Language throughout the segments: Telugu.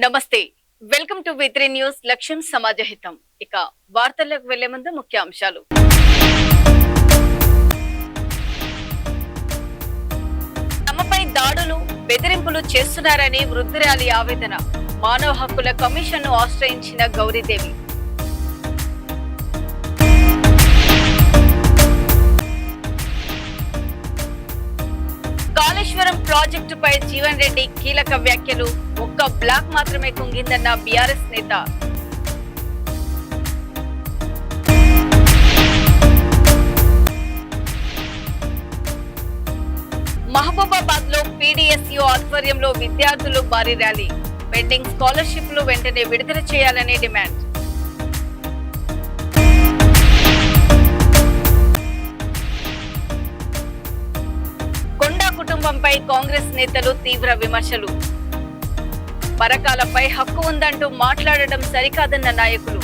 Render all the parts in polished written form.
నమస్తే వెల్కమ్ టు వి3 న్యూస్ లక్ష్యం సమాజహితం ఇక వార్తలకు వెళ్లే ముందు ముఖ్యాంశాలు తమపై దాడులు బెదిరింపులు చేస్తున్నారని వృద్ధురాలి ఆవేదన మానవ హక్కుల కమిషన్ను ఆశ్రయించిన గౌరీదేవి కాళేశ్వరం ప్రాజెక్టుపై జీవన్ రెడ్డి కీలక వ్యాఖ్యలు ఒక్క బ్లాక్ మాత్రమే కుంగిందన్న బీఆర్ఎస్ నేత మహబూబాబాద్ లో పీడీఎస్యూ ఆధ్వర్యంలో విద్యార్థులు భారీ ర్యాలీ పెండింగ్ స్కాలర్షిప్లు వెంటనే విడుదల చేయాలని డిమాండ్ కుటుంబంపై కాంగ్రెస్ నేతలు తీవ్ర విమర్శలు పరకాలపై హక్కు ఉందంటూ మాట్లాడడం సరికాదన్న నాయకులు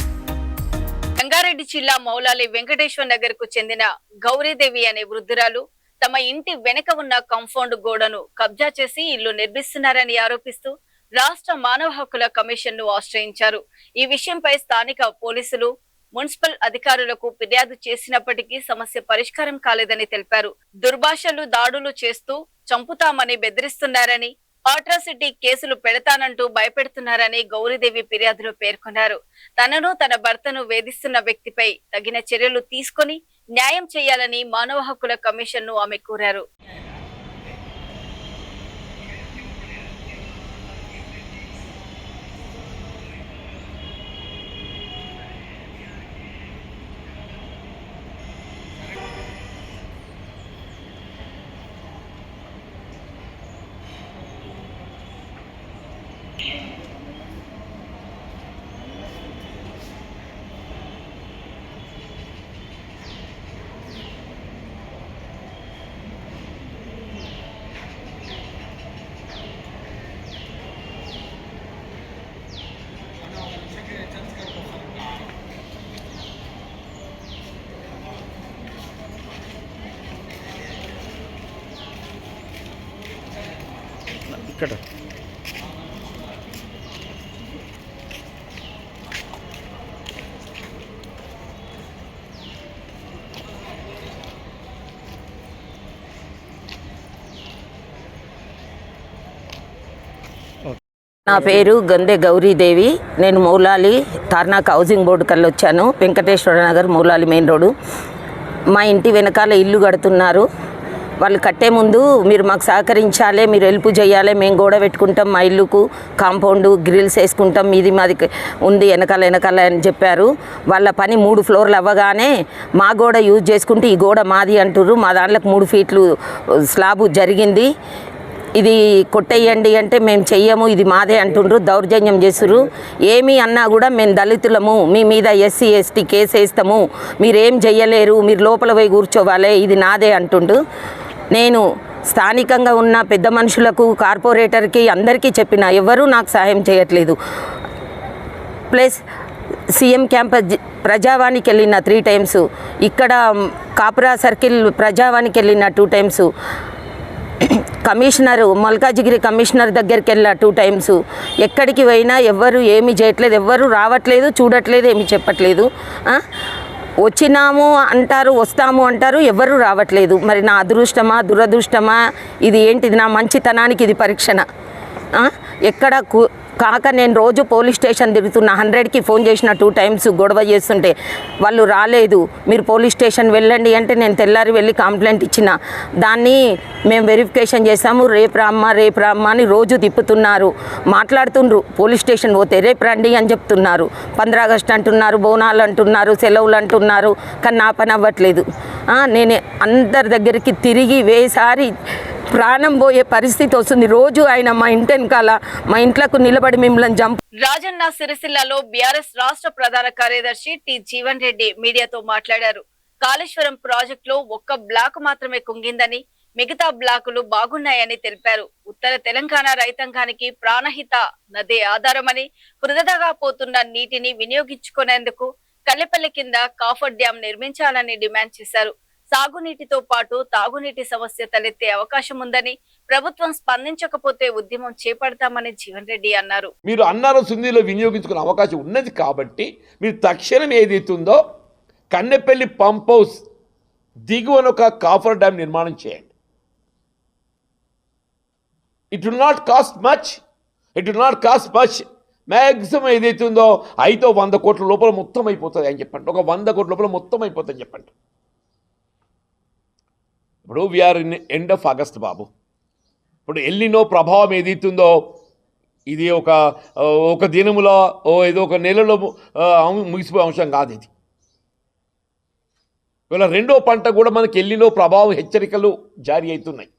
రంగారెడ్డి జిల్లా మౌలాలి వెంకటేశ్వర నగర్ కు చెందిన గౌరీదేవి అనే వృద్ధురాలు తమ ఇంటి వెనక ఉన్న కాంపౌండ్ గోడను కబ్జా చేసి ఇల్లు నిర్మిస్తున్నారని ఆరోపిస్తూ రాష్ట్ర మానవ హక్కుల కమిషన్ ను ఆశ్రయించారు. ఈ విషయంపై స్థానిక పోలీసులు మున్సిపల్ అధికారులకు ఫిర్యాదు చేసినప్పటికీ సమస్య పరిష్కారం కాలేదని తెలిపారు. దుర్భాషలు దాడులు చేస్తూ చంపుతామని బెదిరిస్తున్నారని, అట్రాసిటీ కేసులు పెడతానంటూ భయపెడుతున్నారని గౌరీదేవి ఫిర్యాదులో పేర్కొన్నారు. తనను తన భర్తను వేధిస్తున్న వ్యక్తిపై తగిన చర్యలు తీసుకొని న్యాయం చేయాలని మానవ హక్కుల కమిషన్ ను ఆమె కోరారు. ఇక్కడ నా పేరు గందె గౌరీదేవి. నేను మౌలాలి తార్నాక్ హౌసింగ్ బోర్డు కల్లా వచ్చాను. Venkateswara Nagar Moula Ali main road. మా ఇంటి వెనకాల ఇల్లు కడుతున్నారు. వాళ్ళు కట్టే ముందు మీరు మాకు సహకరించాలి, మీరు హెల్ప్ చేయాలి, మేము గోడ పెట్టుకుంటాం, మా ఇల్లుకు కాంపౌండ్ గ్రిల్స్ వేసుకుంటాం, మీది మాది ఉంది వెనకాల అని చెప్పారు. వాళ్ళ పని 3 ఫ్లోర్లు అవ్వగానే మా గోడ యూజ్ చేసుకుంటే ఈ గోడ మాది అంటుర్రు. మా దాంట్లోకి 3 ఫీట్లు స్లాబు జరిగింది. ఇది కొట్టేయండి అంటే మేము చెయ్యము, ఇది మాదే అంటుండ్రు, దౌర్జన్యం చేస్తుర్రు. ఏమి అన్నా కూడా మేము దళితులము, మీ మీద ఎస్సీ ఎస్టీ కేసు వేస్తాము, మీరేం చెయ్యలేరు, మీరు లోపల పోయి కూర్చోవాలి, ఇది నాదే అంటుండు. నేను స్థానికంగా ఉన్న పెద్ద మనుషులకు, కార్పొరేటర్కి అందరికీ చెప్పిన, ఎవరూ నాకు సహాయం చేయట్లేదు. ప్లస్ సీఎం క్యాంపస్ ప్రజావానికి వెళ్ళిన 3 టైమ్స్, ఇక్కడ కాపురా సర్కిల్ ప్రజావానికి వెళ్ళిన 2 టైమ్స్, కమిషనరు మల్కాజిగిరి కమిషనర్ దగ్గరికి వెళ్ళా 2 టైమ్స్. ఎక్కడికి పోయినా ఎవ్వరు ఏమి చేయట్లేదు, ఎవ్వరు రావట్లేదు, చూడట్లేదు, ఏమి చెప్పట్లేదు. వచ్చినాము అంటారు, వస్తాము అంటారు, ఎవరు రావట్లేదు. మరి నా అదృష్టమా దురదృష్టమా, ఇది ఏంటిది, నా మంచితనానికి ఇది పరీక్షణ? ఎక్కడ కాక నేను రోజు పోలీస్ స్టేషన్ తిరుగుతున్నా. 100కి ఫోన్ చేసిన 2 టైమ్స్ గొడవ చేస్తుంటే వాళ్ళు రాలేదు. మీరు పోలీస్ స్టేషన్ వెళ్ళండి అంటే నేను తెల్లారి వెళ్ళి కంప్లైంట్ ఇచ్చిన. దాన్ని మేము వెరిఫికేషన్ చేసాము. రేపు రామ్మ అని రోజు తిప్పుతున్నారు, మాట్లాడుతుండ్రు. పోలీస్ స్టేషన్ పోతే రేపు రండి అని చెప్తున్నారు. 15 ఆగస్టు అంటున్నారు, బోనాలు అంటున్నారు, సెలవులు అంటున్నారు, కానీ నా పని అవ్వట్లేదు. నేను అందరి దగ్గరికి తిరిగి వేసారి ప్రాణం పోయే పరిస్థితి వస్తుంది. రోజు ఆయన మా ఇంటి వెనకాల మా ఇంట్లోకి నిలబడి మిమ్మల్ని రాజన్న సిరిసిల్లలో బీఆర్ఎస్ రాష్ట్ర ప్రధాన కార్యదర్శి టి జీవన్ రెడ్డి మీడియాతో మాట్లాడారు. కాళేశ్వరం ప్రాజెక్టులో ఒక్క బ్లాక్ మాత్రమే కుంగిందని, మిగతా బ్లాకులు బాగున్నాయని తెలిపారు. ఉత్తర తెలంగాణ రైతాంగానికి ప్రాణహిత నదే ఆధారమని, వృధాగా పోతున్న నీటిని వినియోగించుకునేందుకు కల్లెపల్లి కింద కాఫర్ డ్యాం నిర్మించాలని డిమాండ్ చేశారు. సాగునీటితో పాటు తాగునీటి సమస్య తలెత్తే అవకాశం ఉందని, ప్రభుత్వం స్పందించకపోతే ఉద్యమం చేపడతామని జీవన్ రెడ్డి అన్నారు. మీరు అన్నారం సుందీలో వినియోగించుకునే అవకాశం ఉన్నది కాబట్టి మీరు తక్షణం ఏదైతుందో కన్నెపల్లి పంప్ హౌస్ దిగువన ఒక కాఫర్ డ్యామ్ నిర్మాణం చేయండి. It will not cost much. Maximum ఏదైతుందో అయితే 100 కోట్ల లోపల మొత్తం అయిపోతుంది అని చెప్పండి. ఒక 100 కోట్ల లోపల మొత్తం అయిపోతుంది చెప్పండి. ఇప్పుడు we're in end of August బాబు. ఇప్పుడు ఎల్నినో ప్రభావం ఏదైతుందో ఇది ఒక దినములో ఏదో ఒక నెలలో ముగిసిపోయే అంశం కాదు ఇది. ఇవాళ రెండో పంట కూడా మనకి ఎల్నినో ప్రభావం హెచ్చరికలు జారీ అవుతున్నాయి.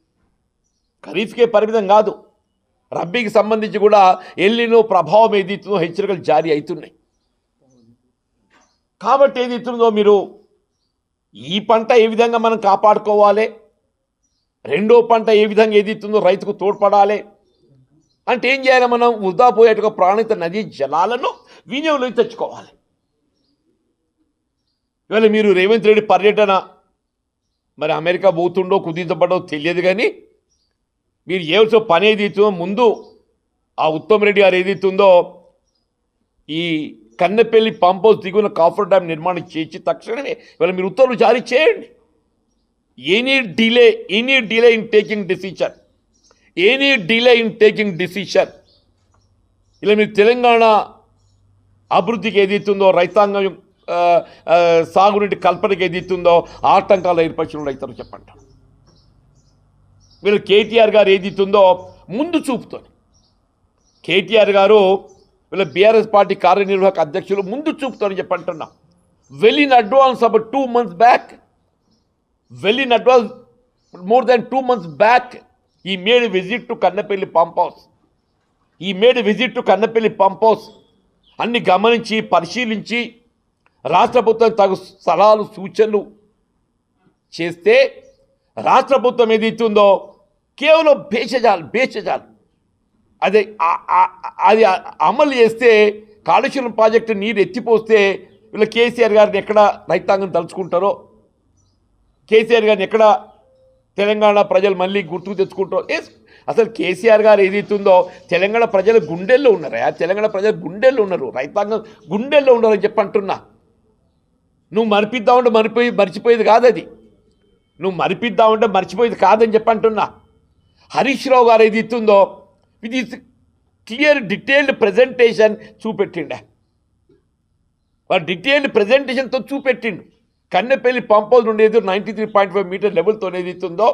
ఖరీఫ్కే పరిమితం కాదు, రబ్బీకి సంబంధించి కూడా ఎల్నినో ప్రభావం ఏదైతుందో హెచ్చరికలు జారీ అవుతున్నాయి. కాబట్టి ఏదైతుందో మీరు ఈ పంట ఏ విధంగా మనం కాపాడుకోవాలి, రెండో పంట ఏ విధంగా ఏదైతుందో రైతుకు తోడ్పడాలి అంటే ఏం చేయాలి? మనం వృధా పోయేట్టుగా ప్రాణిత నదీ జలాలను వినియోగంలోకి తెచ్చుకోవాలి. ఇవాళ మీరు రేవంత్ రెడ్డి పర్యటన మరి అమెరికా పోతుండో కుదించబడో తెలియదు, కానీ మీరు ఏవలసిన పని ఏదైతుందో ముందు ఆ ఉత్తమ్ రెడ్డి గారు ఏదైతుందో ఈ కన్నెపల్లి పంప్ హౌస్ దిగువన కాఫర్ డ్యామ్ నిర్మాణం చేసి తక్షణమే ఇవాళ మీరు ఉత్తర్వులు జారీ చేయండి. Any delay in taking decision ఇలా మీరు తెలంగాణ అభివృద్ధికి ఏదైతుందో రైతాంగం సాగునీటి కల్పనకి ఏదైతుందో ఆటంకాలు ఏర్పరిచిన రైతులు చెప్పండి. వీళ్ళు కేటీఆర్ గారు ఏదైతుందో ముందు చూపుతోంది. కేటీఆర్ గారు వీళ్ళ బీఆర్ఎస్ పార్టీ కార్యనిర్వాహక అధ్యక్షులు ముందు చూపుతోని చెప్పంటున్నా. Well in advance about 2 months back, more than 2 months back, he made a visit to Kannapelli pump house. అన్ని గమనించి పరిశీలించి రాష్ట్ర ప్రభుత్వం తగు సలహాలు సూచనలు చేస్తే రాష్ట్ర ప్రభుత్వం ఏదైతుందో కేవలం భేషజాలు అది అమలు చేస్తే కాళేశ్వరం ప్రాజెక్టు నీరు ఎత్తిపోస్తే వీళ్ళ కేసీఆర్ గారిని ఎక్కడ రైతాంగం తలుచుకుంటారో, కేసీఆర్ గారిని ఎక్కడ తెలంగాణ ప్రజలు మళ్ళీ గుర్తుకు తెచ్చుకుంటారో. అసలు కేసీఆర్ గారు ఏదైతుందో తెలంగాణ ప్రజల గుండెల్లో ఉన్నారా? తెలంగాణ ప్రజల గుండెల్లో ఉన్నారు, రైతాంగం గుండెల్లో ఉన్నారని చెప్పి అంటున్నా. నువ్వు మరిపిద్దామంటే మర్చిపోయేది కాదు అది. నువ్వు మరిపిద్దామంటే మర్చిపోయేది కాదని చెప్పి అంటున్నా. హరీష్ రావు గారు ఏదైతుందో ఇది క్లియర్ డీటెయిల్డ్ ప్రజెంటేషన్ చూపెట్టిండే. వాడు డీటెయిల్డ్ ప్రజెంటేషన్తో చూపెట్టిండు. కన్నెపల్లి పంప్ హౌస్ నుండి 93.5 మీటర్ లెవెల్తో ఏదైతుందో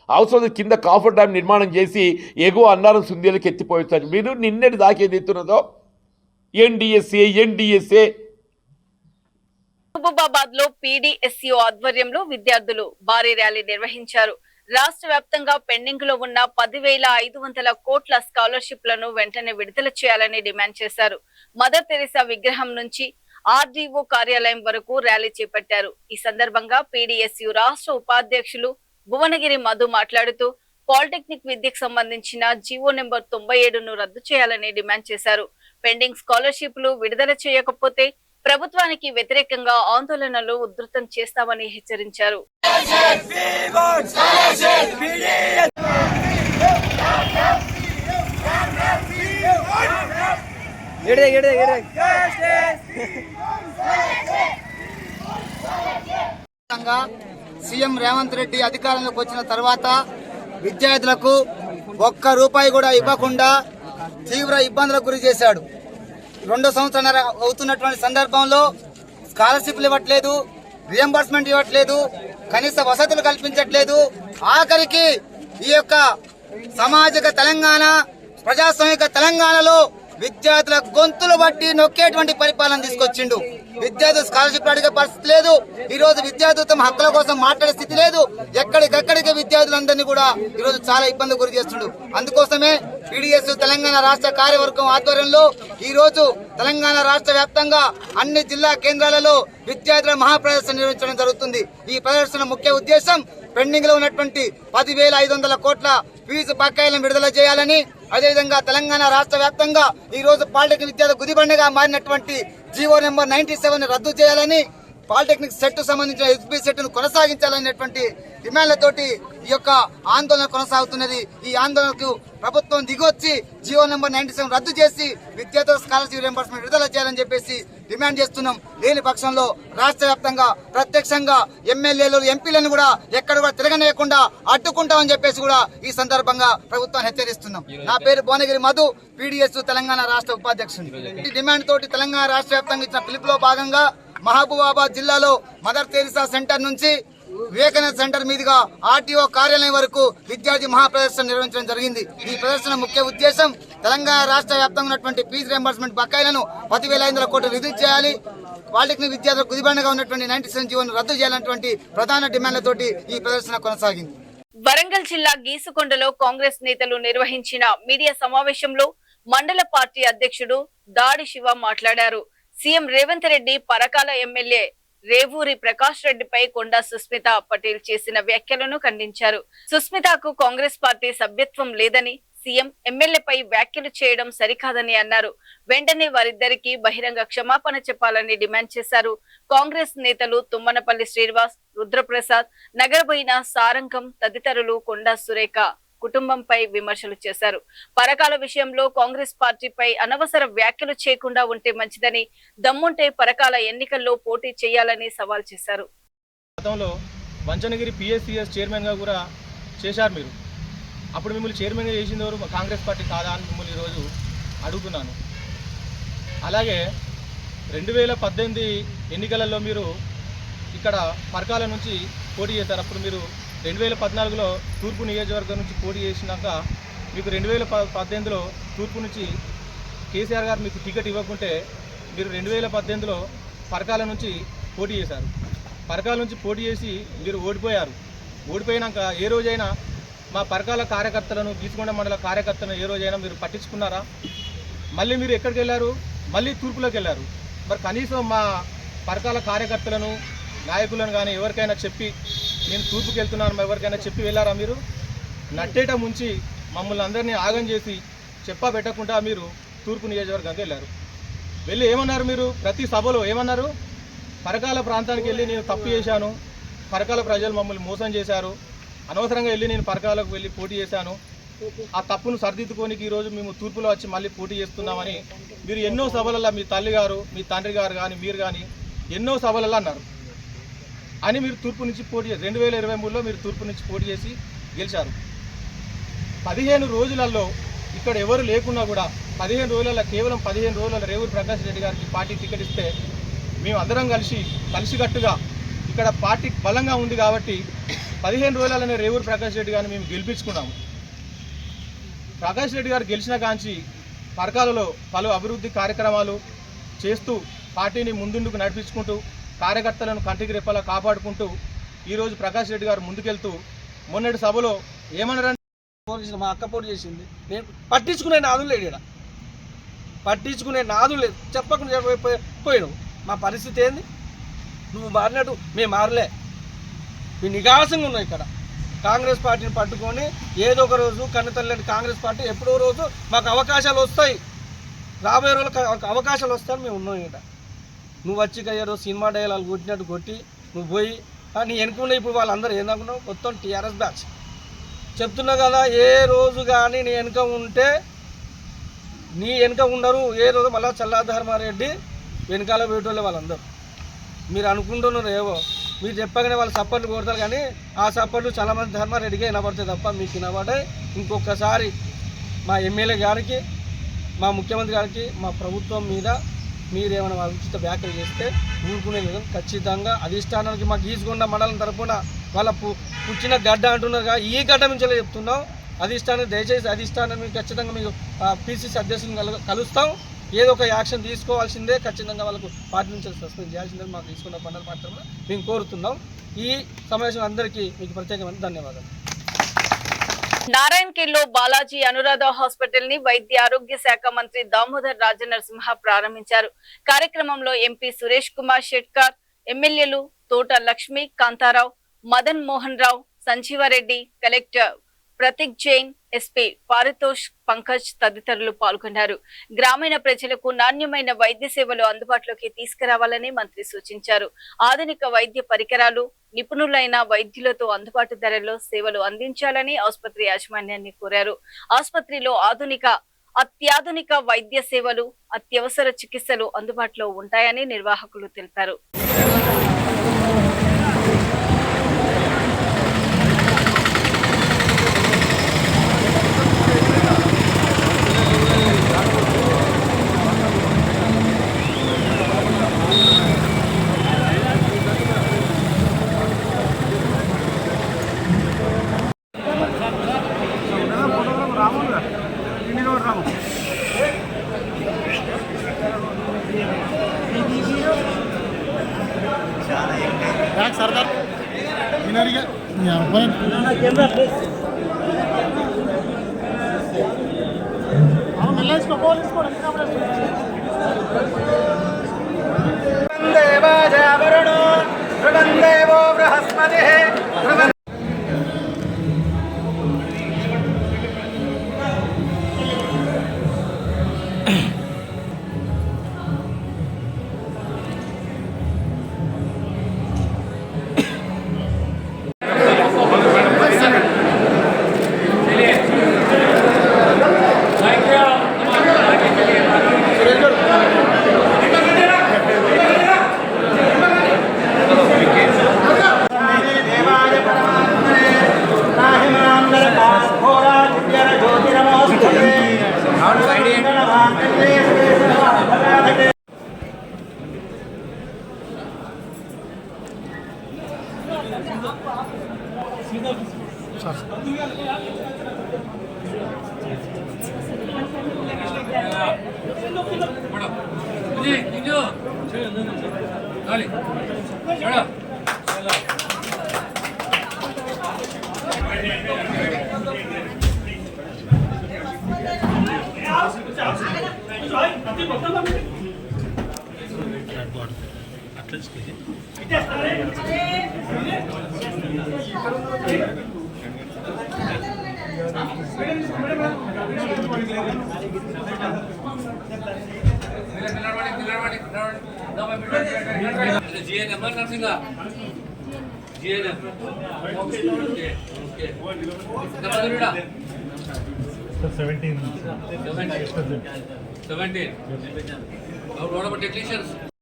అవసరం కింద కాఫర్ డ్యామ్ నిర్మాణం చేసి ఎగువ అన్నారం సుందేలకు ఎత్తిపోతారు. మీరు నిన్నటి దాకా ఏదైతున్నదో ఎన్డీఎస్ఏ మహబూబాబాద్ లో పీడీఎస్యూ ఆధ్వర్యంలో విద్యార్థులు భారీ ర్యాలీ నిర్వహించారు. రాష్ట్ర వ్యాప్తంగా పెండింగ్ లో ఉన్న 10,500 కోట్ల స్కాలర్షిప్లను వెంటనే విడుదల చేయాలని డిమాండ్ చేశారు. మదర్ తెరెసా విగ్రహం నుంచి ఆర్డీఓ కార్యాలయం వరకు ర్యాలీ చేపట్టారు. ఈ సందర్భంగా పీడీఎస్యూ రాష్ట్ర ఉపాధ్యక్షులు భువనగిరి మధు మాట్లాడుతూ పాలిటెక్నిక్ విద్యకు సంబంధించిన జీవో నెంబర్ 97ను రద్దు చేయాలని డిమాండ్ చేశారు. పెండింగ్ స్కాలర్షిప్లు విడుదల చేయకపోతే ప్రభుత్వానికి వ్యతిరేకంగా ఆందోళనలు ఉధృతం చేస్తామని హెచ్చరించారు. సీఎం రేవంత్ రెడ్డి అధికారంలోకి వచ్చిన తర్వాత విద్యార్థులకు ఒక్క రూపాయి కూడా ఇవ్వకుండా తీవ్ర ఇబ్బందులకు గురి చేశాడు. 2 సంవత్సరాలు అవుతున్నటువంటి సందర్భంలో స్కాలర్షిప్లు ఇవ్వట్లేదు, రియంబర్స్మెంట్ ఇవ్వట్లేదు, కనీస వసతులు కల్పించట్లేదు. ఆఖరికి ఈ యొక్క సామాజిక తెలంగాణ, ప్రజాస్వామిక తెలంగాణలో విద్యార్థుల గొంతులు బట్టి నొక్కేటువంటి పరిపాలన తీసుకొచ్చిండు. విద్యార్థులు స్కాలర్షిప్ అడిగే పరిస్థితి లేదు. ఈ రోజు విద్యార్థులు తమ హక్కుల కోసం మాట్లాడే స్థితి లేదు. ఎక్కడికక్కడికి విద్యార్థులందరినీ కూడా ఈ రోజు చాలా ఇబ్బంది గురి చేస్తుండు. అందుకోసమే పీడీఎస్ తెలంగాణ రాష్ట్ర కార్యవర్గం ఆధ్వర్యంలో ఈ రోజు తెలంగాణ రాష్ట్ర వ్యాప్తంగా అన్ని జిల్లా కేంద్రాలలో విద్యార్థుల మహాప్రదర్శన నిర్వహించడం జరుగుతుంది. ఈ ప్రదర్శన ముఖ్య ఉద్దేశం పెండింగ్ లో ఉన్నటువంటి 10,500 కోట్ల ఫీజు బకాయిలను విడుదల చేయాలని, అదేవిధంగా తెలంగాణ రాష్ట్ర వ్యాప్తంగా ఈ రోజు పాలిటెక్నిక్ విద్యార్థుల గుదిబండగా మారినటువంటి జీవో నెంబర్ 97 రద్దు చేయాలని, పాలిటెక్నిక్ సెట్ సంబంధించిన ఎస్బీ సెట్ ను కొనసాగించాలనేటువంటి డిమాండ్లతోటి ఈ యొక్క ఆందోళన కొనసాగుతున్నది. ఈ ఆందోళనకు ప్రభుత్వం దిగొచ్చి జియో నెంబర్ 97 రద్దు చేసి విద్యార్థుల స్కాలర్షిప్ రియంబర్స్మెంట్ విడుదల చేయాలని చెప్పేసి డిమాండ్ చేస్తున్నాం. లేని పక్షంలో రాష్ట్ర వ్యాప్తంగా ప్రత్యక్షంగా ఎమ్మెల్యేలు ఎంపీలను కూడా ఎక్కడ కూడా తిరగనేయకుండా అడ్డుకుంటామని చెప్పేసి కూడా ఈ సందర్భంగా ప్రభుత్వాన్ని హెచ్చరిస్తున్నాం. నా పేరు భువనగిరి మధు, పీడీఎస్ తెలంగాణ రాష్ట్ర ఉపాధ్యక్షుడు. ఈ డిమాండ్ తోటి తెలంగాణ రాష్ట్ర వ్యాప్తంగా ఇచ్చిన పిలుపులో భాగంగా మహబూబాబాద్ జిల్లాలో మదర్ తెరిసా సెంటర్ నుంచి వివేకానంద సెంటర్ మీదుగా ఆర్టీఓ కార్యాలయం వరకు విద్యార్థి మహాప్రదర్శన నిర్వహించడం జరిగింది. ఈ ప్రదర్శన ముఖ్య ఉద్దేశం తెలంగాణ రాష్ట్ర వ్యాప్తంగా ఉన్నటువంటి ఫీజు రియంబర్స్మెంట్ బకాయిలను 10,500 కోట్లు విడుదల చేయాలి, పాలిటెక్నిక్ విద్యార్థులకు గుదిబండగా ఉన్నటువంటి 97 జీవోను రద్దు చేయాలన్నటువంటి ప్రధాన డిమాండ్లతోటి ఈ ప్రదర్శన కొనసాగింది. వరంగల్ జిల్లా గీసుకొండలో కాంగ్రెస్ నేతలు నిర్వహించిన మీడియా సమావేశంలో మండల పార్టీ అధ్యక్షుడు దాడి శివ మాట్లాడారు. సీఎం రేవంత్ రెడ్డి పరకాల ఎమ్మెల్యే రేవూరి ప్రకాష్ రెడ్డిపై కొండా సుస్మిత పటేల్ చేసిన వ్యాఖ్యలను ఖండించారు. సుస్మితకు కాంగ్రెస్ పార్టీ సభ్యత్వం లేదని, సీఎం ఎమ్మెల్యేపై వ్యాఖ్యలు చేయడం సరికాదని అన్నారు. వెంటనే వారిద్దరికీ బహిరంగ క్షమాపణ చెప్పాలని డిమాండ్ చేశారు. కాంగ్రెస్ నేతలు తుమ్మనపల్లి శ్రీనివాస్, రుద్రప్రసాద్, నగరబోయిన సారంగం తదితరులు కొండా సురేఖ కుటుంబంపై విమర్శలు చేశారు. పరకాల విషయంలో కాంగ్రెస్ పార్టీపై అనవసర వ్యాఖ్యలు చేయకుండా ఉంటే మంచిదని, దమ్ముంటే పరకాల ఎన్నికల్లో పోటీ చేయాలని సవాల్ చేశారు. గతంలో వంచనగిరి పిఎస్సిఎస్ చైర్మన్ గా కూడా చేశారు మీరు. అప్పుడు మిమ్మల్ని చైర్మన్ గా చేసింది ఎవరు? కాంగ్రెస్ పార్టీ కాదా అని మిమ్మల్ని ఈరోజు అడుగుతున్నాను. అలాగే 2018 ఎన్నికలలో మీరు ఇక్కడ పరకాల నుంచి పోటీ చేశారు. అప్పుడు మీరు 2014లో తూర్పు నియోజకవర్గం నుంచి పోటీ చేసినాక మీకు 2018లో తూర్పు నుంచి కేసీఆర్ గారు మీకు టికెట్ ఇవ్వకుంటే మీరు 2018లో పరకాల నుంచి పోటీ చేశారు. పరకాల నుంచి పోటీ చేసి మీరు ఓడిపోయారు. ఓడిపోయినాక ఏ రోజైనా మా పరకాల కార్యకర్తలను, గీసుకొండ మండల కార్యకర్తలను ఏ రోజైనా మీరు పట్టించుకున్నారా? మళ్ళీ మీరు ఎక్కడికి వెళ్ళారు? మళ్ళీ తూర్పులోకి వెళ్ళారు. మరి కనీసం మా పరకాల కార్యకర్తలను, నాయకులను కానీ ఎవరికైనా చెప్పి నేను తూర్పుకి వెళ్తున్నాను ఎవరికైనా చెప్పి వెళ్ళారా? మీరు నట్టేట ముంచి మమ్మల్ని అందరినీ ఆగం చేసి చెప్పా పెట్టకుండా మీరు తూర్పు నియోజకవర్గానికి వెళ్ళారు. వెళ్ళి ఏమన్నారు? మీరు ప్రతి సభలో ఏమన్నారు? పరకాల ప్రాంతానికి వెళ్ళి నేను తప్పు చేశాను, పరకాల ప్రజలు మమ్మల్ని మోసం చేశారు, అనవసరంగా వెళ్ళి నేను పరకాలకు వెళ్ళి పోటీ చేశాను, ఆ తప్పును సరిదిద్దుకోనికి ఈరోజు మేము తూర్పులో వచ్చి మళ్ళీ పోటీ చేస్తున్నామని మీరు ఎన్నో సభలలో మీ తల్లి గారు, మీ తండ్రి గారు కానీ మీరు కానీ ఎన్నో సభలలో అన్నారు. అని మీరు తూర్పు నుంచి పోటీ చేసి 2023లో మీరు తూర్పు నుంచి పోటీ చేసి గెలిచారు. 15 రోజులలో ఇక్కడ ఎవరు లేకున్నా కూడా 15 రోజులలో కేవలం 15 రోజులలో రేవూరి ప్రకాష్ రెడ్డి గారికి పార్టీ టికెట్ ఇస్తే మేము అందరం కలిసికట్టుగా ఇక్కడ పార్టీ బలంగా ఉంది కాబట్టి 15 రోజులనే రేవూరి ప్రకాష్ రెడ్డి గారిని మేము గెలిపించుకున్నాము. ప్రకాష్ రెడ్డి గారు గెలిచిన కాంచి పరకాలలో పలు అభివృద్ధి కార్యక్రమాలు చేస్తూ పార్టీని ముందుకు నడిపించుకుంటూ కార్యకర్తలను కంటికి రెప్పలా కాపాడుకుంటూ ఈరోజు ప్రకాష్ రెడ్డి గారు ముందుకెళ్తూ మొన్నటి సభలో ఏమన్నారంటే మా అక్క పోటీ చేసింది, నేను పట్టించుకునే నాదులు లేడు, ఇక్కడ పట్టించుకునే నాదులు లేదు, చెప్పకుండా పోయినావు. మా పరిస్థితి ఏంది? నువ్వు మారినట్టు మేము మారలే, మీ నిగాసంగా ఉన్నావు. ఇక్కడ కాంగ్రెస్ పార్టీని పట్టుకొని ఏదో ఒక రోజు కన్నతల్లని కాంగ్రెస్ పార్టీ ఎప్పుడో రోజు మాకు అవకాశాలు వస్తాయి, రాబోయే రోజులకు అవకాశాలు వస్తాయని మేము ఉన్నాం. ఇక్కడ నువ్వు వచ్చి ఏదో సినిమా డైలాగ్ కొట్టినట్టు కొట్టి నువ్వు పోయి నీ వెనుకున్న ఇప్పుడు వాళ్ళందరూ ఏందనుకున్నావు? మొత్తం టీఆర్ఎస్ బ్యాచ్ చెప్తున్నా కదా. ఏ రోజు కానీ నీ వెనుక ఉంటే నీ వెనుక ఉండరు. ఏ రోజు మళ్ళీ చల్లాధర్మారెడ్డి వెనకాల పోయేటోళ్ళే వాళ్ళందరూ. మీరు అనుకుంటున్నారు ఏవో, మీరు చెప్పగానే వాళ్ళు సపోర్ట్లు కొడతారు, కానీ ఆ సపోర్ట్లు చాలామంది ధర్మారెడ్డిగా వినబడతాయి తప్ప మీకు వినబడే. ఇంకొకసారి మా ఎమ్మెల్యే గారికి, మా ముఖ్యమంత్రి గారికి, మా ప్రభుత్వం మీద మీరేమైనా ఉచిత వ్యాఖ్యలు చేస్తే ఊరుకునే లేదు. ఖచ్చితంగా అధిష్టానానికి మా గీసుకొండ మండలం తరఫున వాళ్ళ పుచ్చిన గడ్డ అంటున్నారు, ఈ గడ్డ నుంచి చెప్తున్నాం. అధిష్టానం దయచేసి అధిష్టానం ఖచ్చితంగా మీకు పిసిసి అధ్యక్షులను కలుస్తాం. ఏదో ఒక యాక్షన్ తీసుకోవాల్సిందే, ఖచ్చితంగా వాళ్ళకు పార్టీ నుంచి సస్పెండ్ చేయాల్సిందే మాకు తీసుకున్న మండల పార్టీ తరఫున మేము కోరుతున్నాం. ఈ సమావేశం అందరికీ మీకు ప్రత్యేకమైన ధన్యవాదాలు. నారాయణఖేడ్లో బాలాజీ అనురాధ హాస్పిటల్ ని వైద్య ఆరోగ్య శాఖ మంత్రి దామోదర్ రాజనరసింహ ప్రారంభించారు. కార్యక్రమంలో ఎంపీ సురేష్ కుమార్ షెట్కర్, ఎమ్మెల్యేలు తోట లక్ష్మి, కాంతారావు, మదన్ మోహన్ రావు, సంజీవారెడ్డి, కలెక్టర్ ప్రతీక్ జైన్, ఎస్పీ పారితోష్ పంకజ్ తదితరులు పాల్గొన్నారు. గ్రామీణ ప్రజలకు నాణ్యమైన వైద్య సేవలు అందుబాటులోకి తీసుకురావాలని మంత్రి సూచించారు. ఆధునిక వైద్య పరికరాలు, నిపుణులైన వైద్యులతో అందుబాటు ధరల్లో సేవలు అందించాలని ఆసుపత్రి యాజమాన్యాన్ని కోరారు. ఆసుపత్రిలో అత్యాధునిక వైద్య సేవలు, అత్యవసర చికిత్సలు అందుబాటులో ఉంటాయని నిర్వాహకులు తెలిపారు.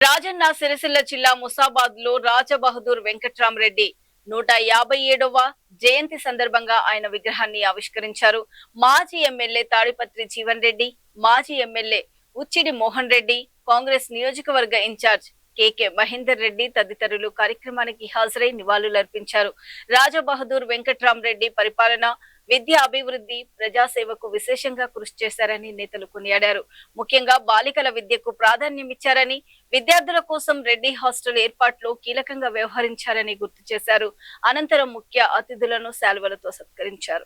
రాజన్న సిరిసిల్ల జిల్లా ముసాబాద్ లో రాజబహదూర్ వెంకట్రామరెడ్డి 157వ జయంతి సందర్భంగా ఆయన విగ్రహాన్ని ఆవిష్కరించారు. మాజీ ఎమ్మెల్యే తాడిపత్రి జీవన్ రెడ్డి, మాజీ ఎమ్మెల్యే ఉచ్చిడి మోహన్ రెడ్డి, కాంగ్రెస్ నియోజకవర్గ ఇన్ఛార్జ్ కేకే మహేందర్ రెడ్డి తదితరులు కార్యక్రమానికి హాజరై నివాళులర్పించారు. రాజబహదూర్ వెంకట్రామరెడ్డి పరిపాలన, విద్యా అభివృద్ధి, ప్రజాసేవకు విశేషంగా కృషి చేశారని నేతలు కొనియాడారు. ముఖ్యంగా బాలికల విద్యకు ప్రాధాన్యమిచ్చారని, విద్యార్థుల కోసం రెడ్డి హాస్టల్ ఏర్పాట్లో కీలకంగా వ్యవహరించారని గుర్తు చేశారు. అనంతరం ముఖ్య అతిథులను శాలువలతో సత్కరించారు.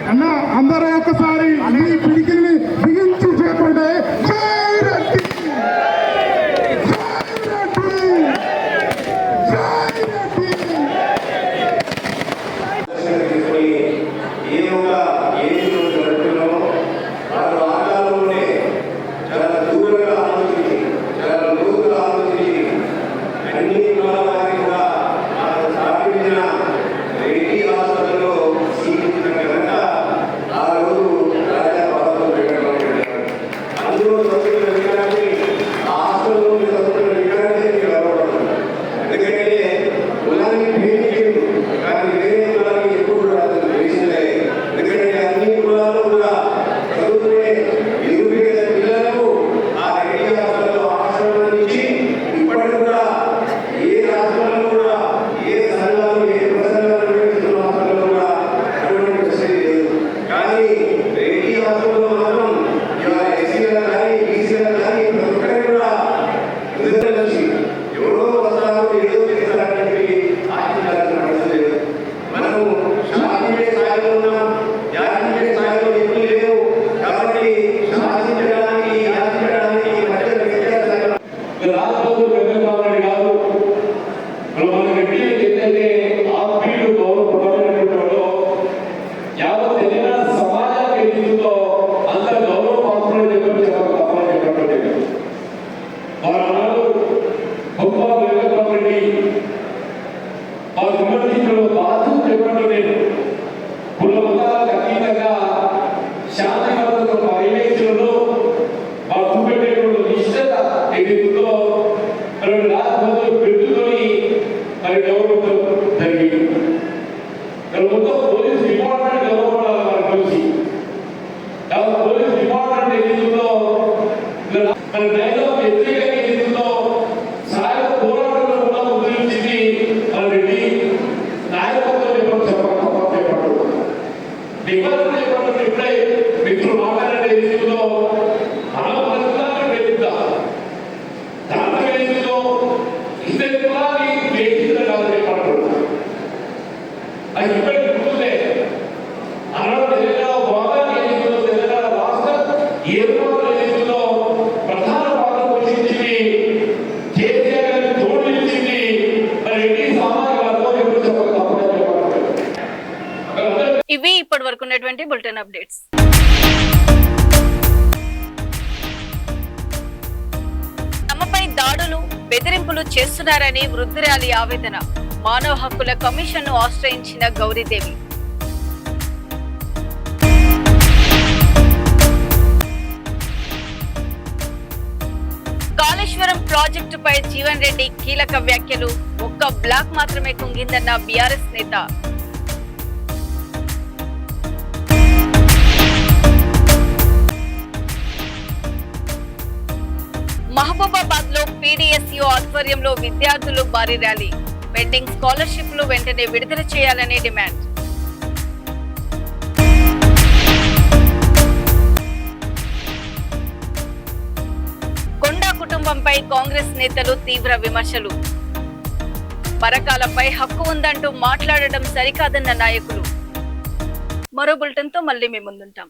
అన్న అందరూ ఒకసారి మీ పిడికిల్ని బిగించి చెప్పండి. జై రెడ్డి, మన డైలాగ్ వ్యతిరేకంగా ఏదైతుందో సాయుధ పోరాటంలో కూడా ఉదయించింది మన రెడ్డి నాయకత్వం ఎప్పుడు చెప్పడం నిబంధన చెప్పడం ఇప్పుడే మిత్రులు మాట్లాడే ఏదైతుందో ఆలోచన వెళ్తా దాంట్లో ఏదైతుందో ఇద్దరి కులాన్ని వేసిన కాదు చెప్పడం అది ఇప్పటికి గుర్తుందే అనాడు తెలంగాణ భాగాన్ని ఏదైతుందో తెలంగాణ రాష్ట్రం ఏర్పాటు ఏదైతుందో ప్రధాన పాత్ర పోషించింది కేసీఆర్ గారిని తోడిచ్చింది మరి ఎన్ని సామాజిక వర్గం ఎప్పుడు చెప్పగలుగుతాం. ఇవి ఇప్పటి వరకు ఉన్నటువంటి బులెటిన్ అప్డేట్స్. తమపై దాడులు బెదిరింపులు చేస్తున్నారని వృద్ధురాలి ఆవేదన. మానవ హక్కుల కమిషన్ ను ఆశ్రయించిన గౌరీదేవి. కాళేశ్వరం ప్రాజెక్టుపై జీవన్ రెడ్డి కీలక వ్యాఖ్యలు. ఒక్క బ్లాక్ మాత్రమే కుంగిందన్న బీఆర్ఎస్ నేత. మహబూబాబాద్ లో పీడీఎస్యూ ఆధ్వర్యంలో విద్యార్థులు భారీ ర్యాలీ. పెండింగ్ స్కాలర్షిప్లు వెంటనే విడుదల చేయాలనే డిమాండ్. కొండా కుటుంబంపై కాంగ్రెస్ నేతలు తీవ్ర విమర్శలు. పరకాలపై హక్కు ఉందంటూ మాట్లాడడం సరికాదన్న నాయకులు. మరో బులెటిన్ తో మళ్ళీ మీ ముందుంటాం.